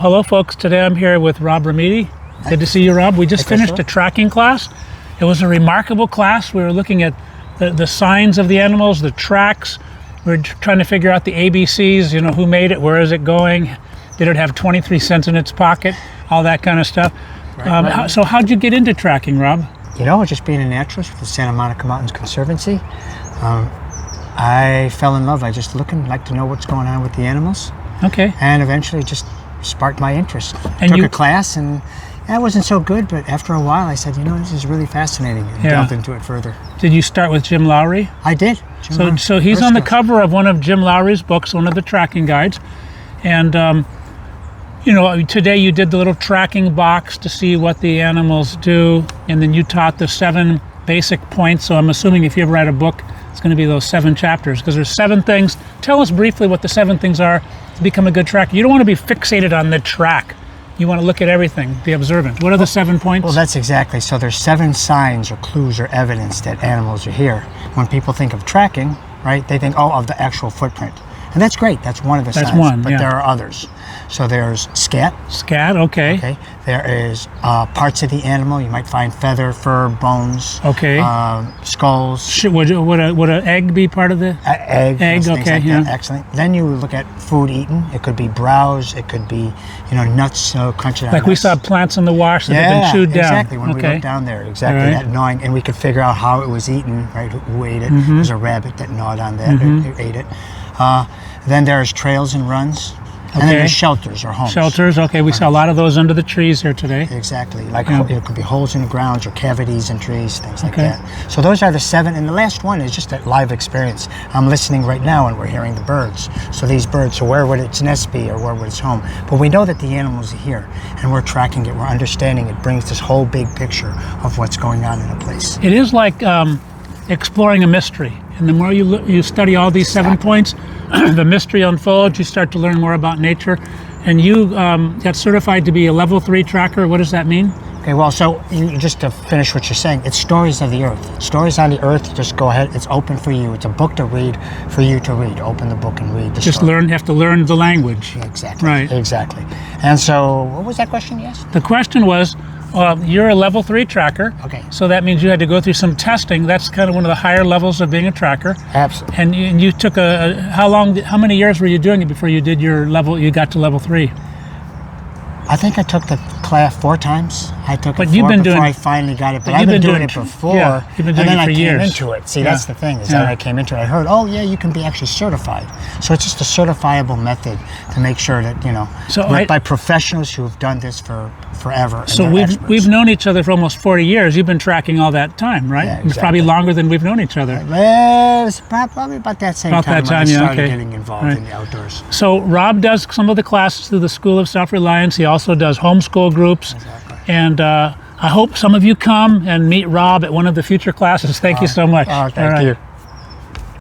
Hello folks, today I'm here with Rob Remedi. Good to see you, Rob. We just finished a tracking class. It was a remarkable class. We were looking at the signs of the animals, the tracks. We were trying to figure out the ABCs, you know, who made it, where is it going, did it have 23 cents in its pocket, all that kind of stuff. So how'd you get into tracking, Rob? You know, just being a naturalist with the Santa Monica Mountains Conservancy, I fell in love. I just like to know what's going on with the animals. Okay. And eventually just sparked my interest. And Took a class and I wasn't so good, but after a while I said, you know, this is really fascinating, and delved into it further. Did you start with Jim Lowry? I did. So he's on the cover of one of Jim Lowry's books, one of the tracking guides. And, you know, today you did the little tracking box to see what the animals do, and then you taught the 7 basic points. So I'm assuming if you ever write a book, it's going to be those 7 chapters, because there's 7 things. Tell us briefly what the 7 things are to become a good tracker. You don't want to be fixated on the track. You want to look at everything, be observant. What are the 7 points? Well, that's exactly. So there's 7 signs or clues or evidence that animals are here. When people think of tracking, right, they think, oh, of the actual footprint. And that's great. That's one of the signs. That's one, but there are others. So there's scat. Scat, okay. Okay. There is parts of the animal. You might find feather, fur, bones. Okay. Skulls. Would an egg be part of the egg? Egg, okay, like that. Excellent. Then you look at food eaten. It could be browse. It could be, you know, nuts, crunching on like nuts. we saw plants in the wash that have been chewed down. Exactly. When we looked down there, exactly that gnawing, and we could figure out how it was eaten, right? Who ate it? There's a rabbit that gnawed on that, who ate it. Then there's trails and runs. And then there's shelters or homes. Shelters, okay. We saw a lot of those under the trees here today. Exactly. Like it could be holes in the ground or cavities in trees, things like that. So those are the 7. And the last one is just that live experience. I'm listening right now and we're hearing the birds. So these birds, so where would its nest be or where would its home? But we know that the animals are here and we're tracking it, we're understanding it, brings this whole big picture of what's going on in a place. It is like exploring a mystery. And the more you study all these 7 points, the mystery unfolds, you start to learn more about nature. And you got certified to be a level 3 tracker. What does that mean? Okay, well, so just to finish what you're saying, it's stories of the earth. Stories on the earth, just go ahead. It's open for you. It's a book to read, for you to read. Open the book and read the story. You have to learn the language. Yeah, exactly. Right. Exactly. And so, what was that question you asked? The question was, you're a level 3 tracker. Okay. So that means you had to go through some testing. That's kind of one of the higher levels of being a tracker. Absolutely. And you took how many years were you doing it before you did you got to level 3? I think I took the class 4 times. I took it before I finally got it. But I've been doing it before. Yeah, you've been doing it for years. And then I came into it. See, that's the thing, is that I came into it. I heard, oh yeah, you can be actually certified. So it's just a certifiable method to make sure that, you know, by professionals who have done this for forever. So we've known each other for almost 40 years. You've been tracking all that time, right? Yeah, exactly. It's probably longer than we've known each other. Well, it's probably about that same time when I started getting involved in the outdoors. So Rob does some of the classes through the School of Self Reliance. He also does homeschool groups. Exactly. And I hope some of you come and meet Rob at one of the future classes. Thank you so much. Thank you.